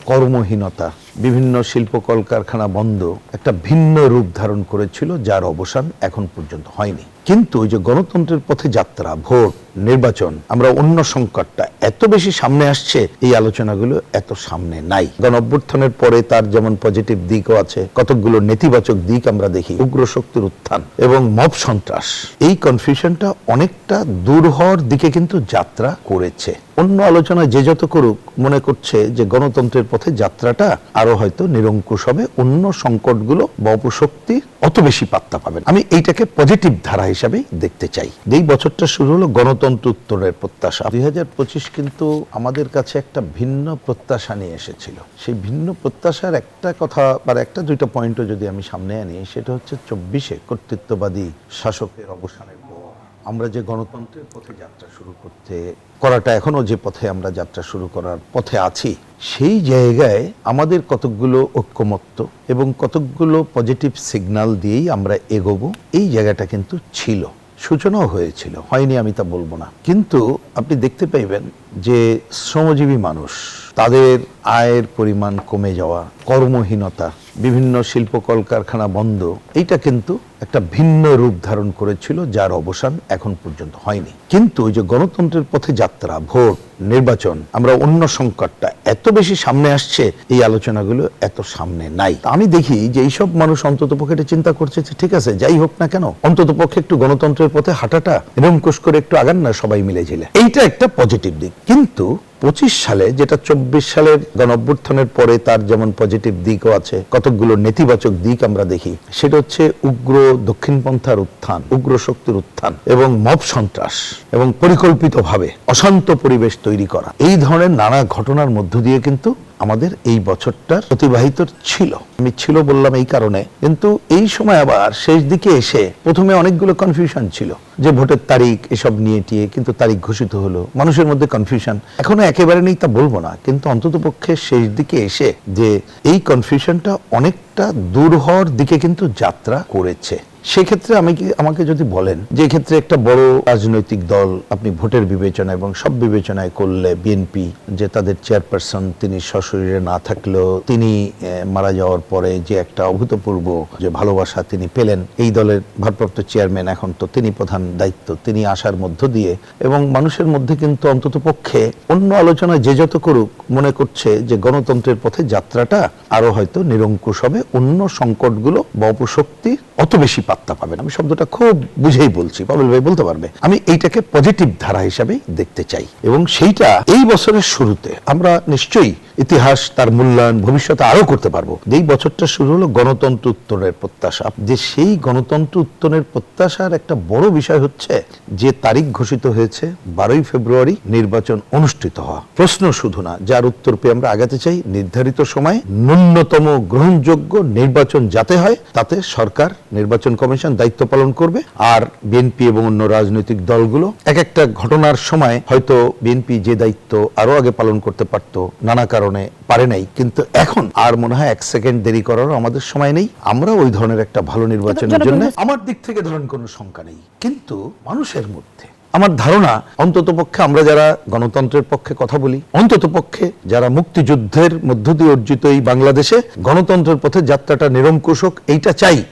কর্মহীনতা, বিভিন্ন শিল্প কলকারখানা বন্ধ একটা ভিন্ন রূপ ধারণ করেছিল, যার অবসান এখন পর্যন্ত হয়নি। কিন্তু ওই যে গণতন্ত্রের পথে যাত্রা, ভোট, নির্বাচন, আমরা অন্য সংকটটা এত বেশি সামনে আসছে, এই আলোচনাগুলো এত সামনে নাই। গণঅভ্যুত্থানের পরে তার যেমন পজিটিভ দিকও আছে, কতকগুলো নেতিবাচক দিক আমরা দেখি। উগ্র শক্তির উত্থান এবং মব সন্ত্রাস, এই কনফিউশনটা অনেকটা দূর হওয়ার দিকে কিন্তু যাত্রা করেছে। অন্য আলোচনায় যে যত করুক, মনে করছে যে গণতন্ত্রের পথে যাত্রাটা আরো হয়তো নিরঙ্কুশ হবে, অন্য সংকটগুলো বা অপশক্তি অত বেশি পাত্তা পাবেন। আমি এইটাকে পজিটিভ ধারা হিসাবেই দেখতে চাই। এই বছরটা শুরু হলো গণতন্ত্র উত্তরের প্রত্যাশা। 2025 কিন্তু আমাদের কাছে একটা ভিন্ন প্রত্যাশা নিয়ে এসেছিল। সেই ভিন্ন প্রত্যাশার একটা কথা বা একটা দুইটা পয়েন্টও যদি আমি সামনে আনি, সেটা হচ্ছে 24-এ কর্তৃত্ববাদী শাসকের অবসানের পর আমরা যে গণতন্ত্রের পথে যাত্রা শুরু করাটা এখনো যে পথে আমরা যাত্রা শুরু করার পথে আছি, সেই জায়গায় আমাদের কতকগুলো ঐক্যমত্য এবং কতকগুলো পজিটিভ সিগন্যাল দিয়েই আমরা এগোবো, এই জায়গাটা কিন্তু ছিল। সূচনাও হয়েছিল, হয়নি আমি তা বলবো না। কিন্তু আপনি দেখতে পাইবেন যে শ্রমজীবী মানুষ, তাদের আয়ের পরিমাণ কমে যাওয়া, কর্মহীনতা, বিভিন্ন শিল্প কলকারখানা বন্ধ, এইটা কিন্তু একটা ভিন্ন রূপ ধারণ করেছিল, যার অবসান এখন পর্যন্ত হয়নি। কিন্তু ওই যে গণতন্ত্রের পথে যাত্রা, ভোট, নির্বাচন, আমরা অন্য সংকটটা এত বেশি সামনে আসছে, এই আলোচনাগুলো এত সামনে নাই। আমি দেখি যে এইসব মানুষ অন্তত পক্ষে চিন্তা করছে যে ঠিক আছে, যাই হোক না কেন, অন্তত পক্ষে একটু গণতন্ত্রের পথে হাঁটাটা নিরঙ্কুশ করে একটু আগান না সবাই মিলে ঝিলে, এইটা একটা পজিটিভ দিক। কিন্তু 25 সালে, যেটা 24 সালের গণঅভ্যুত্থানের পরে তার যেমন পজিটিভ দিকও আছে, কতকগুলো নেতিবাচক দিক আমরা দেখি। সেটা হচ্ছে উগ্র দক্ষিণপন্থার উত্থান, উগ্র শক্তির উত্থান এবং মব সন্ত্রাস এবং পরিকল্পিতভাবে অশান্ত পরিবেশ তৈরি করা, এই ধরনের নানা ঘটনার মধ্য দিয়ে কিন্তু আমাদের এই বছরটার অতিবাহিত ছিল। আমি ছিল বললাম এই কারণে, কিন্তু এই সময় আবার শেষ দিকে এসে প্রথমে অনেকগুলো কনফিউশন ছিল যে ভোটের তারিখ এসব নিয়ে টিয়ে, কিন্তু তারিখ ঘোষিত হলো, মানুষের মধ্যে কনফিউশন এখনো একেবারে নেই তা বলবো না, কিন্তু অন্তত পক্ষে শেষ দিকে এসে যে এই কনফিউশনটা অনেকটা দূর হওয়ার দিকে কিন্তু যাত্রা করেছে। সেক্ষেত্রে আমাকে যদি বলেন যে এক্ষেত্রে একটা বড় রাজনৈতিক দল আপনি ভোটের বিবেচনা এবং সব বিবেচনায় করলে বিএনপি, যে তাদের চেয়ারপারসন তিনি সশরীরে না থাকলেও তিনি মারা যাওয়ার পরে যে একটা অভূতপূর্ব যে ভালোবাসা তিনি পেলেন, এই দলের ভারপ্রাপ্ত চেয়ারম্যান এখন তো তিনি প্রধান দায়িত্ব, তিনি আসার মধ্য দিয়ে এবং মানুষের মধ্যে কিন্তু অন্তত পক্ষে অন্য আলোচনায় যে যত করুক, মনে করছে যে গণতন্ত্রের পথে যাত্রাটা আরো হয়তো নিরঙ্কুশ হবে, অন্য সংকটগুলো বা অপশক্তি অত বেশি পাত্তা পাবে না। আমি শব্দটা খুব বুঝেই বলছি, পাবেল ভাই বলতে পারবে। আমি এইটাকে পজিটিভ ধারা হিসাবেই দেখতে চাই এবং সেইটা এই বছরের শুরুতে আমরা নিশ্চয়ই ইতিহাস তার মূল্যায়ন ভবিষ্যতে আরো করতে পারবো। এই বছরটা শুরু হলো গণতন্ত্র উত্তরের প্রত্যাশা। যে সেই গণতন্ত্র উত্তরের প্রত্যাশার একটা বড় বিষয় হচ্ছে যে তারিখ ঘোষিত হয়েছে 12ই ফেব্রুয়ারি নির্বাচন অনুষ্ঠিত হওয়া। প্রশ্ন শুধু না, যার উত্তর পেয়ে আমরা আগাতে চাই, নির্ধারিত সময়ে ন্যূনতম গ্রহণযোগ্য নির্বাচন যাতে হয়, তাতে সরকার, নির্বাচন কমিশন দায়িত্ব পালন করবে। আর বিএনপি এবং অন্য রাজনৈতিক দলগুলো এক একটা ঘটনার সময় হয়তো বিএনপি যে দায়িত্ব আরো আগে পালন করতে পারত, নানা কারণে পারে নাই, কিন্তু এখন আর মনে হয় 1 সেকেন্ড দেরি করারও আমাদের সময় নেই। আমরা ওই ধরনের একটা ভালো নির্বাচনের জন্য আমার দিক থেকে ধরেন কোনো শঙ্কা নেই, কিন্তু মানুষের মধ্যে আমার ধারণা অন্তত পক্ষে আমরা যারা গণতন্ত্রের পক্ষে কথা বলি, অন্তত পক্ষে যারা মুক্তিযুদ্ধের মধ্য দিয়ে অর্জিত এই বাংলাদেশে গণতন্ত্রের পথে যাত্রাটা নিরঙ্কুশ হোক, এইটা চাই।